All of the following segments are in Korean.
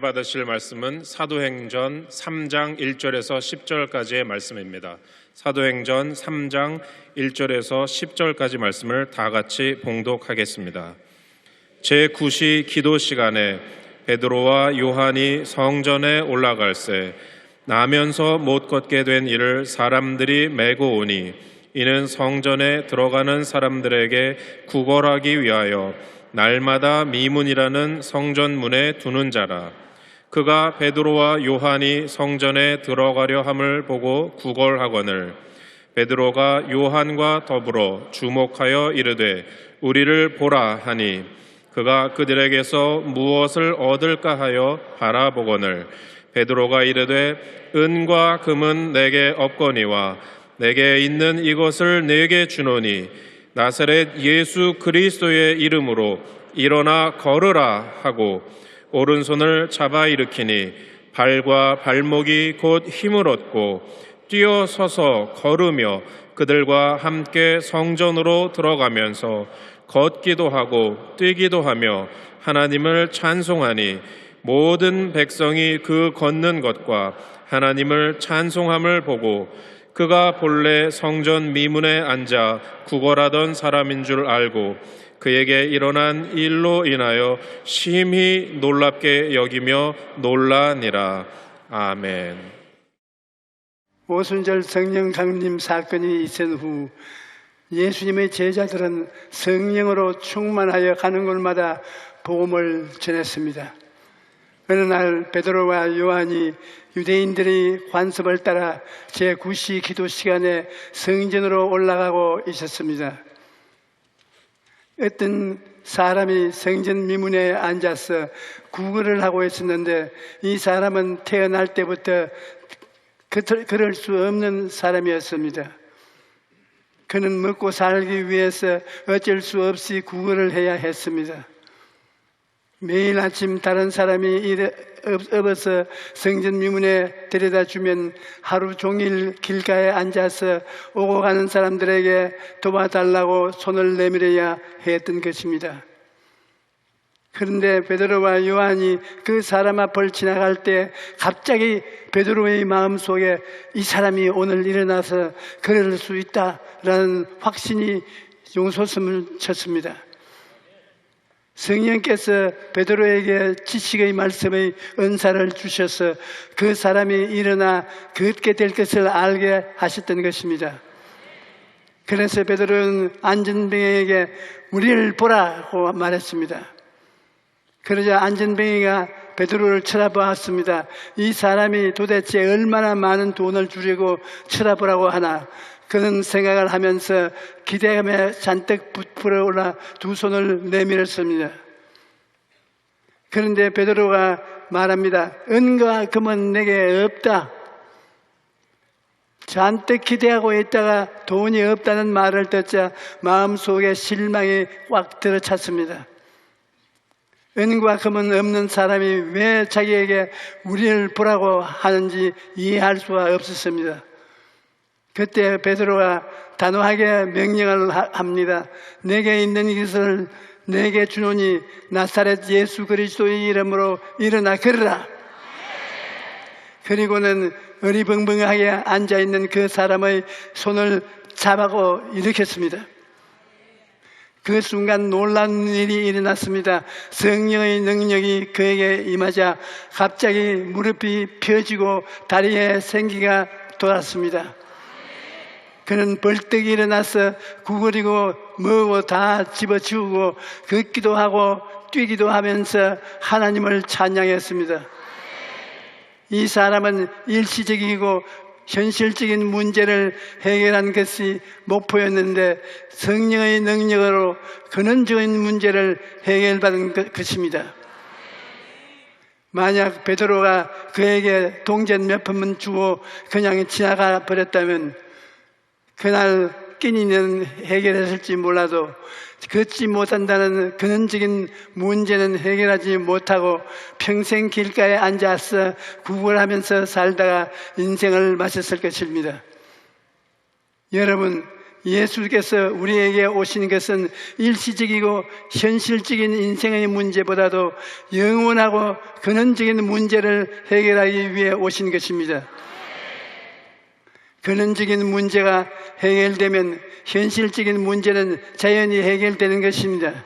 받으실 말씀은 사도행전 3장 1절에서 10절까지의 말씀입니다. 사도행전 3장 1절에서 10절까지 말씀을 다 같이 봉독하겠습니다. 제9시 기도 시간에 베드로와 요한이 성전에 올라갈새 나면서 못 걷게 된 이를 사람들이 메고 오니 이는 성전에 들어가는 사람들에게 구걸하기 위하여 날마다 미문이라는 성전문에 두는 자라. 그가 베드로와 요한이 성전에 들어가려 함을 보고 구걸하거늘 베드로가 요한과 더불어 주목하여 이르되 우리를 보라 하니 그가 그들에게서 무엇을 얻을까 하여 바라보거늘 베드로가 이르되 은과 금은 내게 없거니와 내게 있는 이것을 내게 주노니 나사렛 예수 그리스도의 이름으로 일어나 걸으라 하고 오른손을 잡아 일으키니 발과 발목이 곧 힘을 얻고 뛰어서서 걸으며 그들과 함께 성전으로 들어가면서 걷기도 하고 뛰기도 하며 하나님을 찬송하니 모든 백성이 그 걷는 것과 하나님을 찬송함을 보고 그가 본래 성전 미문에 앉아 구걸하던 사람인 줄 알고 그에게 일어난 일로 인하여 심히 놀랍게 여기며 놀라니라. 아멘. 오순절 성령 강림 사건이 있은 후 예수님의 제자들은 성령으로 충만하여 가는 곳마다 복음을 전했습니다. 어느 날 베드로와 요한이 유대인들의 관습을 따라 제9시 기도 시간에 성전으로 올라가고 있었습니다. 어떤 사람이 성전 미문에 앉아서 구걸을 하고 있었는데 이 사람은 태어날 때부터 그럴 수 없는 사람이었습니다. 그는 먹고 살기 위해서 어쩔 수 없이 구걸을 해야 했습니다. 매일 아침 다른 사람이 업어서 성전 미문에 데려다 주면 하루 종일 길가에 앉아서 오고 가는 사람들에게 도와달라고 손을 내밀어야 했던 것입니다. 그런데 베드로와 요한이 그 사람 앞을 지나갈 때 갑자기 베드로의 마음속에 이 사람이 오늘 일어나서 그럴 수 있다라는 확신이 용솟음을 쳤습니다. 성령께서 베드로에게 지식의 말씀의 은사를 주셔서 그 사람이 일어나 걷게 될 것을 알게 하셨던 것입니다. 그래서 베드로는 안전뱅이에게 우리를 보라고 말했습니다. 그러자 안전뱅이가 베드로를 쳐다보았습니다. 이 사람이 도대체 얼마나 많은 돈을 주려고 쳐다보라고 하나. 그는 생각을 하면서 기대감에 잔뜩 부풀어 올라 두 손을 내밀었습니다. 그런데 베드로가 말합니다. 은과 금은 내게 없다. 잔뜩 기대하고 있다가 돈이 없다는 말을 듣자 마음속에 실망이 꽉 들어찼습니다. 은과 금은 없는 사람이 왜 자기에게 우리를 보라고 하는지 이해할 수가 없었습니다. 그때 베드로가 단호하게 명령을 합니다. 내게 있는 이것을 내게 주노니 나사렛 예수 그리스도의 이름으로 일어나 걸으라. 그리고는 어리벙벙하게 앉아있는 그 사람의 손을 잡아고 일으켰습니다. 그 순간 놀라운 일이 일어났습니다. 성령의 능력이 그에게 임하자 갑자기 무릎이 펴지고 다리에 생기가 돌았습니다. 그는 벌떡 일어나서 구거리고 뭐고 다 집어치우고 걷기도 하고 뛰기도 하면서 하나님을 찬양했습니다. 이 사람은 일시적이고 현실적인 문제를 해결한 것이 목표였는데 성령의 능력으로 근원적인 문제를 해결받은 것입니다. 만약 베드로가 그에게 동전 몇 푼만 주고 그냥 지나가 버렸다면 그날 끼니는 해결했을지 몰라도 걷지 못한다는 근원적인 문제는 해결하지 못하고 평생 길가에 앉아서 구걸하면서 살다가 인생을 마쳤을 것입니다. 여러분, 예수께서 우리에게 오신 것은 일시적이고 현실적인 인생의 문제보다도 영원하고 근원적인 문제를 해결하기 위해 오신 것입니다. 근원적인 문제가 해결되면 현실적인 문제는 자연히 해결되는 것입니다.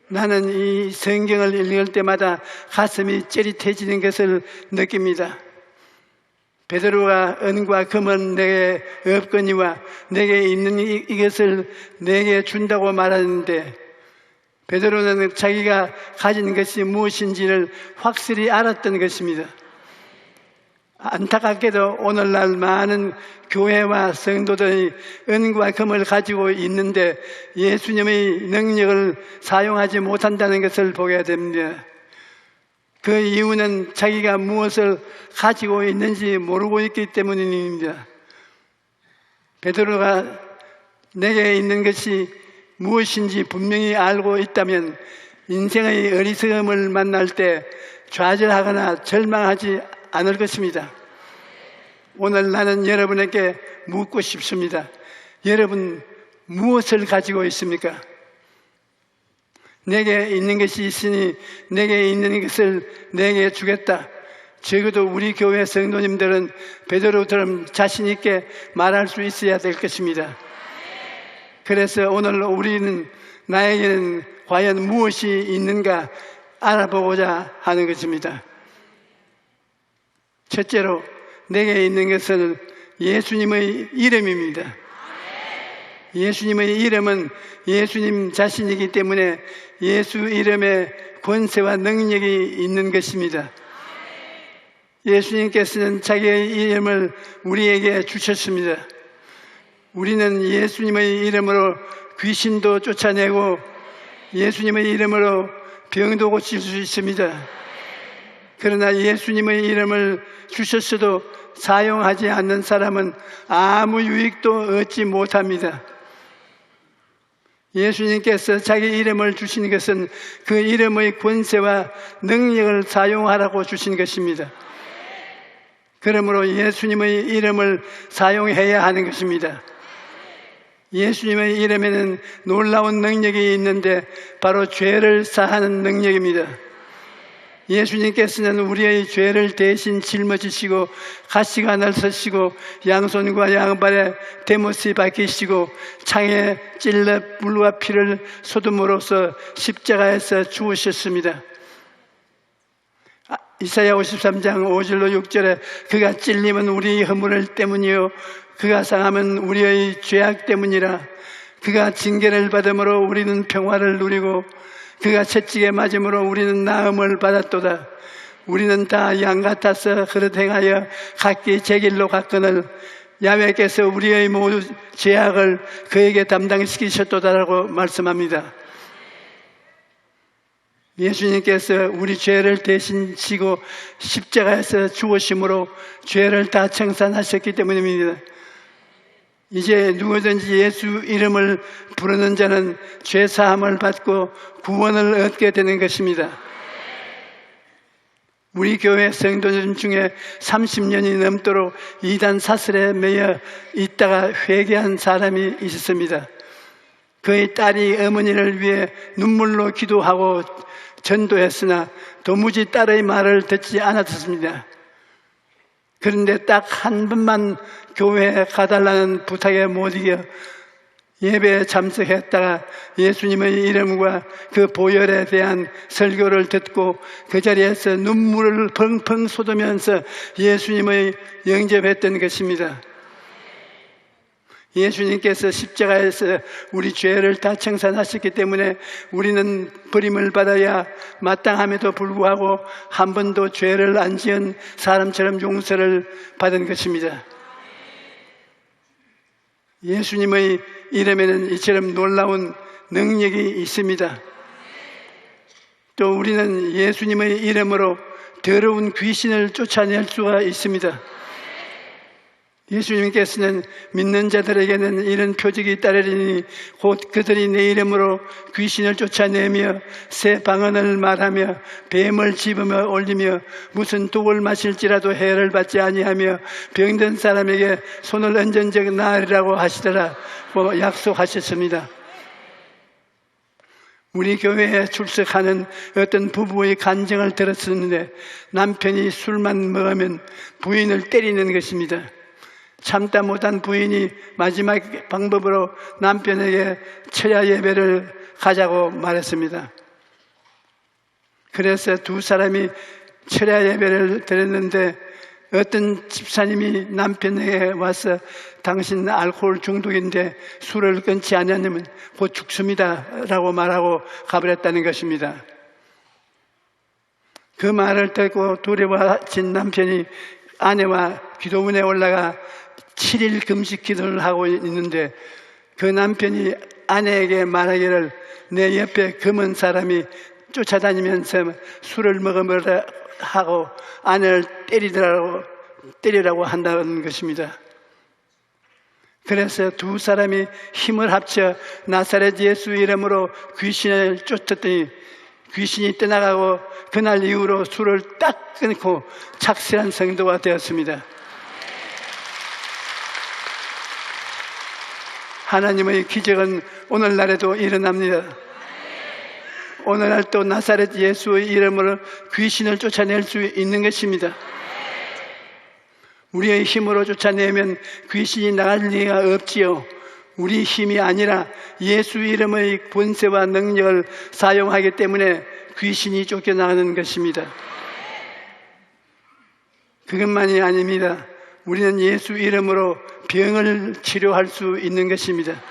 나는 이 성경을 읽을 때마다 가슴이 찌릿해지는 것을 느낍니다. 베드로가 은과 금은 내게 없거니와 내게 있는 이것을 내게 준다고 말하는데, 베드로는 자기가 가진 것이 무엇인지를 확실히 알았던 것입니다. 안타깝게도 오늘날 많은 교회와 성도들이 은과 금을 가지고 있는데 예수님의 능력을 사용하지 못한다는 것을 보게 됩니다. 그 이유는 자기가 무엇을 가지고 있는지 모르고 있기 때문입니다. 베드로가 내게 있는 것이 무엇인지 분명히 알고 있다면 인생의 어리석음을 만날 때 좌절하거나 절망하지 않을 것입니다. 오늘 나는 여러분에게 묻고 싶습니다. 여러분 무엇을 가지고 있습니까? 내게 있는 것이 있으니 내게 있는 것을 내게 주겠다. 적어도 우리 교회 성도님들은 베드로처럼 자신 있게 말할 수 있어야 될 것입니다. 그래서 오늘 우리는 나에게는 과연 무엇이 있는가 알아보고자 하는 것입니다. 첫째로 내게 있는 것은 예수님의 이름입니다. 예수님의 이름은 예수님 자신이기 때문에 예수 이름에 권세와 능력이 있는 것입니다. 예수님께서는 자기의 이름을 우리에게 주셨습니다. 우리는 예수님의 이름으로 귀신도 쫓아내고 예수님의 이름으로 병도 고칠 수 있습니다. 그러나 예수님의 이름을 주셨어도 사용하지 않는 사람은 아무 유익도 얻지 못합니다. 예수님께서 자기 이름을 주신 것은 그 이름의 권세와 능력을 사용하라고 주신 것입니다. 그러므로 예수님의 이름을 사용해야 하는 것입니다. 예수님의 이름에는 놀라운 능력이 있는데 바로 죄를 사하는 능력입니다. 예수님께서는 우리의 죄를 대신 짊어지시고 가시관을 쓰시고 양손과 양발에 대못이 박히시고 창에 찔러 물과 피를 쏟음으로써 십자가에서 죽으셨습니다. 이사야 53장 5절로 6절에 그가 찔림은 우리의 허물 때문이요 그가 상함은 우리의 죄악 때문이라. 그가 징계를 받음으로 우리는 평화를 누리고 그가 채찍에 맞음으로 우리는 나음을 받았도다. 우리는 다 양 같아서 그릇 행하여 각기 제 길로 갔거늘 야훼께서 우리의 모든 죄악을 그에게 담당시키셨도다라고 말씀합니다. 예수님께서 우리 죄를 대신 지고 십자가에서 죽으심으로 죄를 다 청산하셨기 때문입니다. 이제 누구든지 예수 이름을 부르는 자는 죄 사함을 받고 구원을 얻게 되는 것입니다. 우리 교회 성도들 중에 30년이 넘도록 이단 사슬에 매여 있다가 회개한 사람이 있었습니다. 그의 딸이 어머니를 위해 눈물로 기도하고 전도했으나 도무지 딸의 말을 듣지 않았습니다. 그런데 딱 한 번만 교회에 가달라는 부탁에 못 이겨 예배에 참석했다가 예수님의 이름과 그 보혈에 대한 설교를 듣고 그 자리에서 눈물을 펑펑 쏟으면서 예수님을 영접했던 것입니다. 예수님께서 십자가에서 우리 죄를 다 청산하셨기 때문에 우리는 버림을 받아야 마땅함에도 불구하고 한 번도 죄를 안 지은 사람처럼 용서를 받은 것입니다. 예수님의 이름에는 이처럼 놀라운 능력이 있습니다. 또 우리는 예수님의 이름으로 더러운 귀신을 쫓아낼 수가 있습니다. 예수님께서는 믿는 자들에게는 이런 표적이 따르리니 곧 그들이 내 이름으로 귀신을 쫓아내며 새 방언을 말하며 뱀을 집으며 올리며 무슨 독을 마실지라도 해를 받지 아니하며 병든 사람에게 손을 얹은 적 나으리라고 하시더라고 약속하셨습니다. 우리 교회에 출석하는 어떤 부부의 간증을 들었었는데 남편이 술만 먹으면 부인을 때리는 것입니다. 참다 못한 부인이 마지막 방법으로 남편에게 철야 예배를 가자고 말했습니다. 그래서 두 사람이 철야 예배를 드렸는데 어떤 집사님이 남편에게 와서 당신 알코올 중독인데 술을 끊지 않으면 곧 죽습니다 라고 말하고 가버렸다는 것입니다. 그 말을 듣고 두려워진 남편이 아내와 기도문에 올라가 7일 금식 기도를 하고 있는데 그 남편이 아내에게 말하기를 내 옆에 검은 사람이 쫓아다니면서 술을 먹으라 하고 아내를 때리라고 한다는 것입니다. 그래서 두 사람이 힘을 합쳐 나사렛 예수 이름으로 귀신을 쫓았더니 귀신이 떠나가고 그날 이후로 술을 딱 끊고 착실한 성도가 되었습니다. 하나님의 기적은 오늘날에도 일어납니다. 오늘날 또 나사렛 예수의 이름으로 귀신을 쫓아낼 수 있는 것입니다. 우리의 힘으로 쫓아내면 귀신이 나갈 리가 없지요. 우리 힘이 아니라 예수 이름의 권세와 능력을 사용하기 때문에 귀신이 쫓겨나가는 것입니다. 그것만이 아닙니다. 우리는 예수 이름으로 병을 치료할 수 있는 것입니다.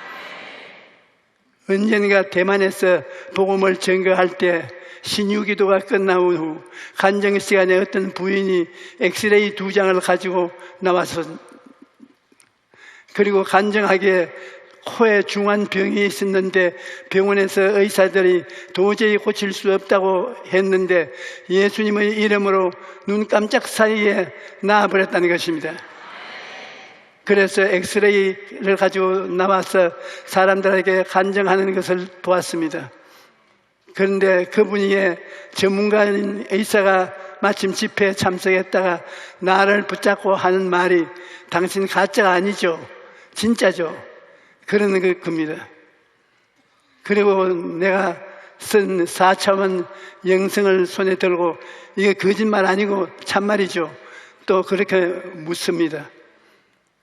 언젠가 대만에서 복음을 증거할 때 신유기도가 끝나온 후 간증 시간에 어떤 부인이 엑스레이 2장을 가지고 나와서 그리고 간증하기에 코에 중한 병이 있었는데 병원에서 의사들이 도저히 고칠 수 없다고 했는데 예수님의 이름으로 눈 깜짝 사이에 나아버렸다는 것입니다. 그래서 엑스레이를 가지고 나와서 사람들에게 간증하는 것을 보았습니다. 그런데 그분이 전문가인 의사가 마침 집회에 참석했다가 나를 붙잡고 하는 말이 당신 가짜가 아니죠? 진짜죠? 그러는 겁니다. 그리고 내가 쓴 4차원 영성을 손에 들고 이게 거짓말 아니고 참말이죠? 또 그렇게 묻습니다.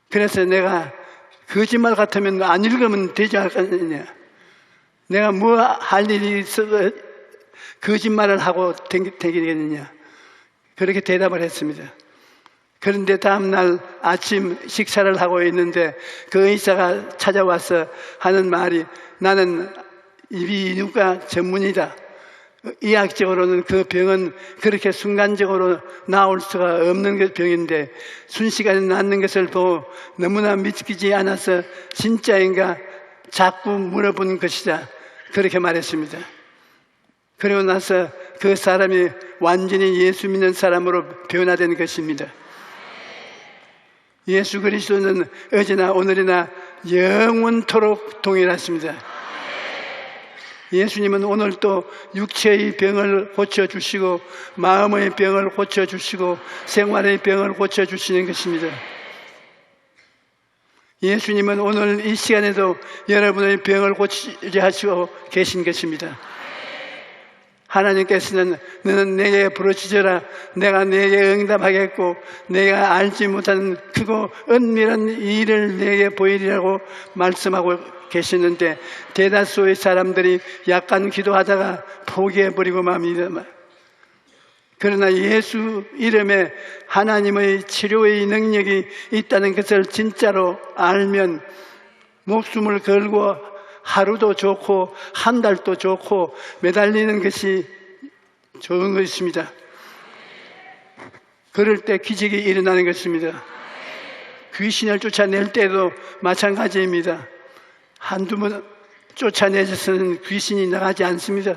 그래서 내가 거짓말 같으면 안 읽으면 되지 않겠느냐? 내가 뭐 할 일이 있어서 거짓말을 하고 되겠느냐? 그렇게 대답을 했습니다. 그런데 다음날 아침 식사를 하고 있는데 그 의사가 찾아와서 하는 말이 나는 이비인후과 전문이다. 의학적으로는 그 병은 그렇게 순간적으로 나올 수가 없는 병인데 순식간에 낫는 것을 보고 너무나 믿기지 않아서 진짜인가 자꾸 물어본 것이다. 그렇게 말했습니다. 그리고 나서 그 사람이 완전히 예수 믿는 사람으로 변화된 것입니다. 예수 그리스도는 어제나 오늘이나 영원토록 동일하십니다. 예수님은 오늘 또 육체의 병을 고쳐주시고 마음의 병을 고쳐주시고 생활의 병을 고쳐주시는 것입니다. 예수님은 오늘 이 시간에도 여러분의 병을 고치려 하시고 계신 것입니다. 하나님께서는 너는 내게 부르짖어라 내가 내게 응답하겠고 내가 알지 못하는 크고 은밀한 일을 내게 보이리라고 말씀하고 계시는데 대다수의 사람들이 약간 기도하다가 포기해버리고 맙니다. 그러나 예수 이름에 하나님의 치료의 능력이 있다는 것을 진짜로 알면 목숨을 걸고 하루도 좋고 한 달도 좋고 매달리는 것이 좋은 것입니다. 그럴 때 기적이 일어나는 것입니다. 귀신을 쫓아낼 때도 마찬가지입니다. 한두 번 쫓아내서는 귀신이 나가지 않습니다.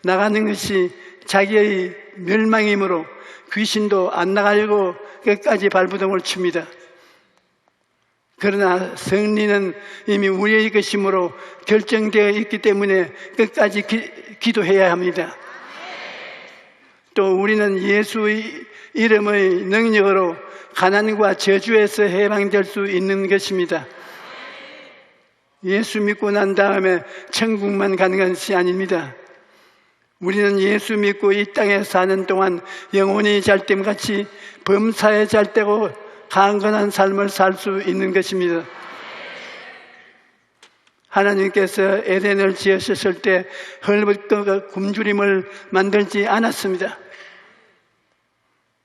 나가는 것이 자기의 멸망이므로 귀신도 안 나가려고 끝까지 발부동을 칩니다. 그러나 승리는 이미 우리의 것이므로 결정되어 있기 때문에 끝까지 기도해야 합니다. 또 우리는 예수의 이름의 능력으로 가난과 저주에서 해방될 수 있는 것입니다. 예수 믿고 난 다음에 천국만 가는 것이 아닙니다. 우리는 예수 믿고 이 땅에 사는 동안 영혼이 잘됨같이 범사에 잘되고 강건한 삶을 살 수 있는 것입니다. 하나님께서 에덴을 지으셨을 때 헐벗고 굶주림을 만들지 않았습니다.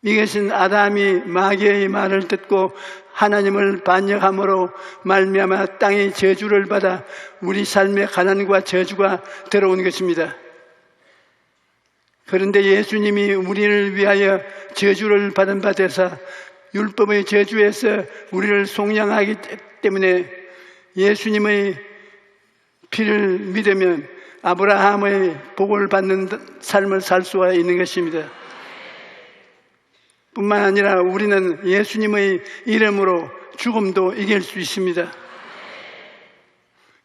이것은 아담이 마귀의 말을 듣고 하나님을 반역함으로 말미암아 땅이 저주를 받아 우리 삶에 가난과 저주가 들어온 것입니다. 그런데 예수님이 우리를 위하여 저주를 받은 바 되사 율법의 저주에서 우리를 속량하기 때문에 예수님의 피를 믿으면 아브라함의 복을 받는 삶을 살 수가 있는 것입니다. 뿐만 아니라 우리는 예수님의 이름으로 죽음도 이길 수 있습니다.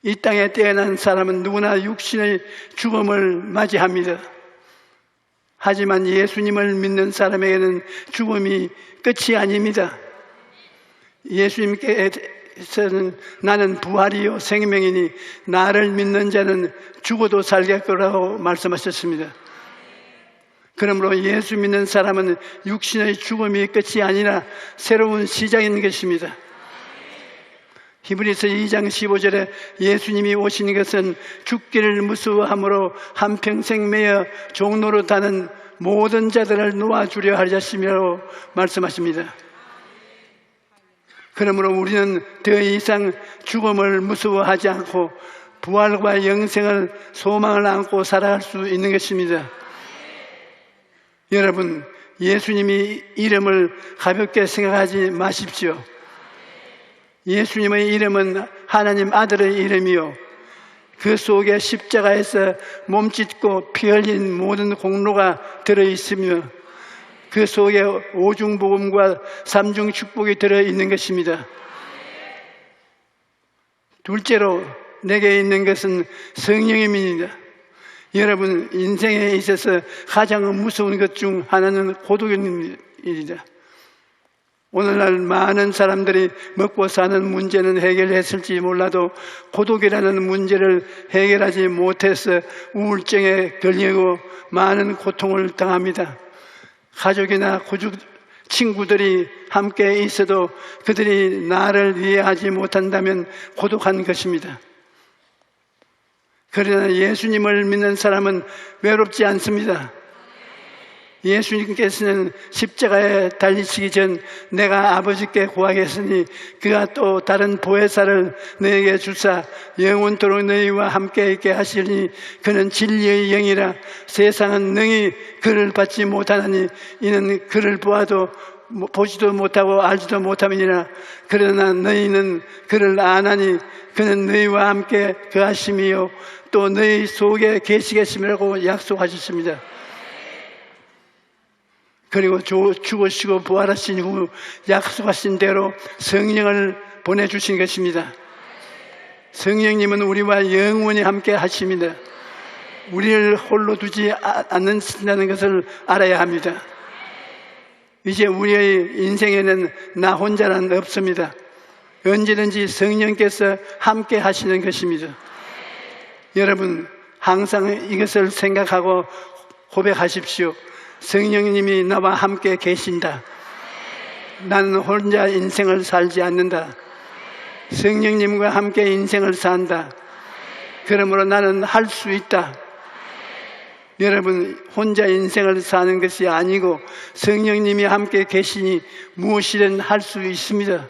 이 땅에 태어난 사람은 누구나 육신의 죽음을 맞이합니다. 하지만 예수님을 믿는 사람에게는 죽음이 끝이 아닙니다. 예수님께서는 나는 부활이요 생명이니 나를 믿는 자는 죽어도 살겠거라고 말씀하셨습니다. 그러므로 예수 믿는 사람은 육신의 죽음이 끝이 아니라 새로운 시작인 것입니다. 히브리서 2장 15절에 예수님이 오신 것은 죽기를 무서워함으로 한평생 매여 종로로 다는 모든 자들을 놓아주려 하셨으며 말씀하십니다. 그러므로 우리는 더 이상 죽음을 무서워하지 않고 부활과 영생을 소망을 안고 살아갈 수 있는 것입니다. 여러분, 예수님이 이름을 가볍게 생각하지 마십시오. 예수님의 이름은 하나님 아들의 이름이요 그 속에 십자가에서 몸짓고 피 흘린 모든 공로가 들어있으며 그 속에 오중복음과 삼중축복이 들어있는 것입니다. 둘째로 내게 있는 것은 성령입니다. 여러분, 인생에 있어서 가장 무서운 것 중 하나는 고독입니다. 오늘날 많은 사람들이 먹고 사는 문제는 해결했을지 몰라도 고독이라는 문제를 해결하지 못해서 우울증에 걸리고 많은 고통을 당합니다. 가족이나 친구들이 함께 있어도 그들이 나를 이해하지 못한다면 고독한 것입니다. 그러나 예수님을 믿는 사람은 외롭지 않습니다. 예수님께서는 십자가에 달리시기 전 내가 아버지께 구하겠으니 그가 또 다른 보혜사를 너에게 주사 영원토록 너희와 함께 있게 하시니 그는 진리의 영이라 세상은 능히 그를 받지 못하나니 이는 그를 보지도 못하고 알지도 못함이니라. 그러나 너희는 그를 아나니 그는 너희와 함께 거하심이요 또 너희 속에 계시겠음이라고 약속하셨습니다. 그리고 죽으시고 부활하신 후 약속하신 대로 성령을 보내주신 것입니다. 성령님은 우리와 영원히 함께 하십니다. 우리를 홀로 두지 않는다는 것을 알아야 합니다. 이제 우리의 인생에는 나 혼자는 없습니다. 언제든지 성령께서 함께 하시는 것입니다. 여러분, 항상 이것을 생각하고 고백하십시오. 성령님이 나와 함께 계신다. 나는 혼자 인생을 살지 않는다. 성령님과 함께 인생을 산다. 그러므로 나는 할 수 있다. 여러분, 혼자 인생을 사는 것이 아니고 성령님이 함께 계시니 무엇이든 할 수 있습니다.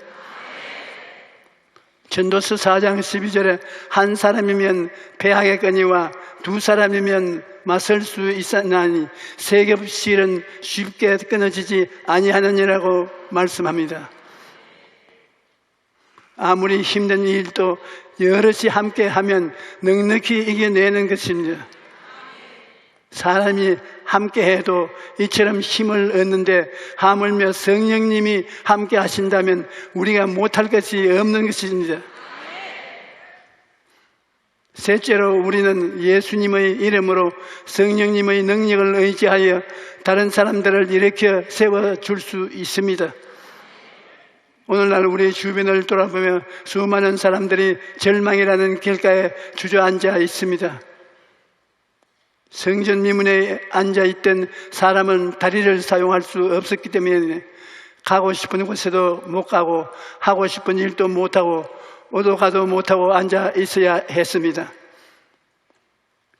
전도서 4장 12절에 한 사람이면 배하겠거니와 두 사람이면 맞설 수 있었나니 세 겹실은 쉽게 끊어지지 아니하느니라고 말씀합니다. 아무리 힘든 일도 여럿이 함께 하면 넉넉히 이겨내는 것입니다. 사람이 함께해도 이처럼 힘을 얻는데 하물며 성령님이 함께 하신다면 우리가 못할 것이 없는 것입니다. 셋째로 우리는 예수님의 이름으로 성령님의 능력을 의지하여 다른 사람들을 일으켜 세워줄 수 있습니다. 오늘날 우리 주변을 돌아보며 수많은 사람들이 절망이라는 길가에 주저앉아 있습니다. 성전 미문에 앉아있던 사람은 다리를 사용할 수 없었기 때문에 가고 싶은 곳에도 못 가고 하고 싶은 일도 못하고 오도 가도 못하고 앉아 있어야 했습니다.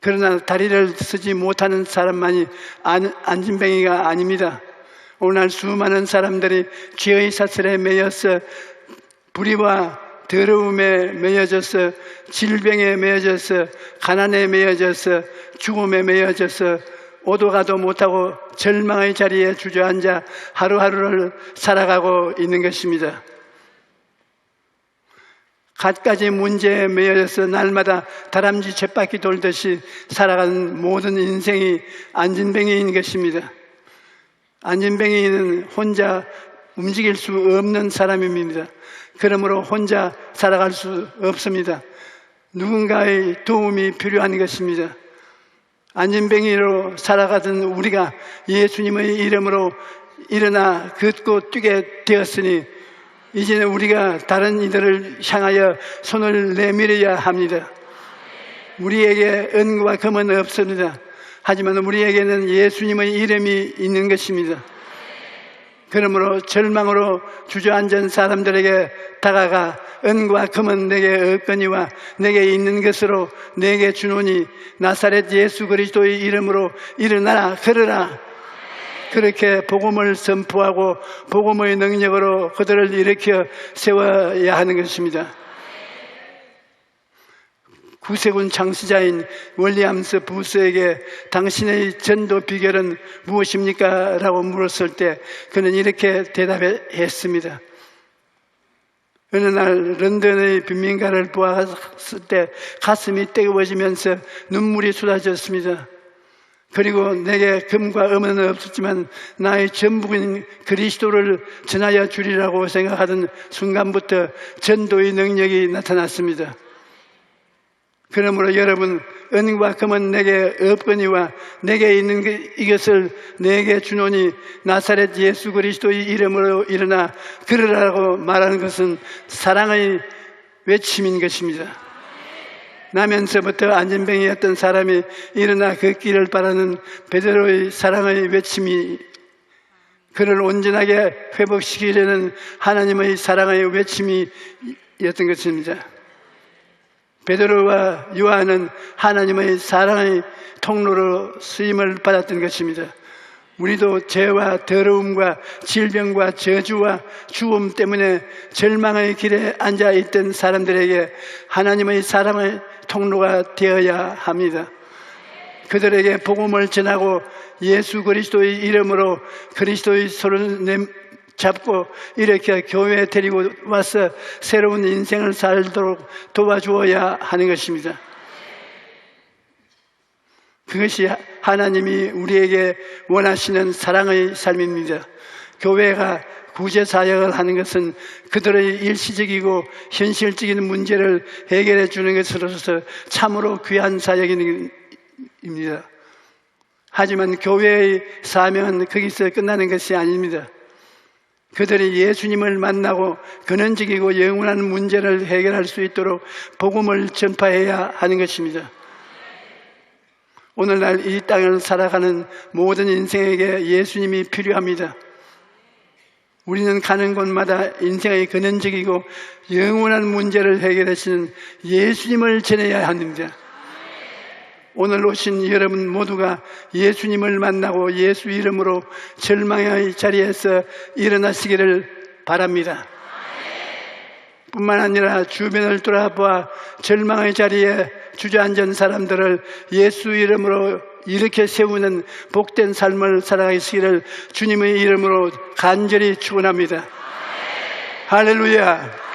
그러나 다리를 쓰지 못하는 사람만이 안진뱅이가 아닙니다. 오늘날 수많은 사람들이 죄의 사슬에 매여서 불의와 더러움에 매여져서 질병에 매여져서 가난에 매여져서 죽음에 매여져서 오도 가도 못하고 절망의 자리에 주저앉아 하루하루를 살아가고 있는 것입니다. 갖가지 문제에 매여져서 날마다 다람쥐 쳇바퀴 돌듯이 살아가는 모든 인생이 안진뱅이인 것입니다. 안진뱅이는 혼자 움직일 수 없는 사람입니다. 그러므로 혼자 살아갈 수 없습니다. 누군가의 도움이 필요한 것입니다. 안진뱅이로 살아가던 우리가 예수님의 이름으로 일어나 걷고 뛰게 되었으니 이제는 우리가 다른 이들을 향하여 손을 내밀어야 합니다. 우리에게 은과 금은 없습니다. 하지만 우리에게는 예수님의 이름이 있는 것입니다. 그러므로 절망으로 주저앉은 사람들에게 다가가 은과 금은 내게 없거니와 내게 있는 것으로 내게 주노니 나사렛 예수 그리스도의 이름으로 일어나라 걸으라, 그렇게 복음을 선포하고 복음의 능력으로 그들을 일으켜 세워야 하는 것입니다. 구세군 창시자인 윌리엄스 부스에게 당신의 전도 비결은 무엇입니까? 라고 물었을 때 그는 이렇게 대답했습니다. 어느 날 런던의 빈민가를 보았을 때 가슴이 뜨거워지면서 눈물이 쏟아졌습니다. 그리고 내게 금과 은은 없었지만 나의 전부인 그리스도를 전하여 주리라고 생각하던 순간부터 전도의 능력이 나타났습니다. 그러므로 여러분, 은과 금은 내게 없거니와 내게 있는 이것을 내게 주노니 나사렛 예수 그리스도의 이름으로 일어나 걸으라고 말하는 것은 사랑의 외침인 것입니다. 나면서부터 안진뱅이였던 사람이 일어나 걷기를 바라는 베드로의 사랑의 외침이 그를 온전하게 회복시키려는 하나님의 사랑의 외침이었던 것입니다. 베드로와 요한은 하나님의 사랑의 통로로 쓰임을 받았던 것입니다. 우리도 죄와 더러움과 질병과 저주와 죽음 때문에 절망의 길에 앉아있던 사람들에게 하나님의 사랑의 통로가 되어야 합니다. 그들에게 복음을 전하고 예수 그리스도의 이름으로 그리스도의 손을 잡고 이렇게 교회에 데리고 와서 새로운 인생을 살도록 도와주어야 하는 것입니다. 그것이 하나님이 우리에게 원하시는 사랑의 삶입니다. 교회가 구제사역을 하는 것은 그들의 일시적이고 현실적인 문제를 해결해 주는 것으로서 참으로 귀한 사역입니다. 하지만 교회의 사명은 거기서 끝나는 것이 아닙니다. 그들이 예수님을 만나고 근원적이고 영원한 문제를 해결할 수 있도록 복음을 전파해야 하는 것입니다. 오늘날 이 땅을 살아가는 모든 인생에게 예수님이 필요합니다. 우리는 가는 곳마다 인생의 근원적이고 영원한 문제를 해결하시는 예수님을 전해야 합니다. 오늘 오신 여러분 모두가 예수님을 만나고 예수 이름으로 절망의 자리에서 일어나시기를 바랍니다. 뿐만 아니라 주변을 돌아보아 절망의 자리에 주저앉은 사람들을 예수 이름으로 일으켜 세우는 복된 삶을 살아가시기를 주님의 이름으로 간절히 축원합니다. 할렐루야.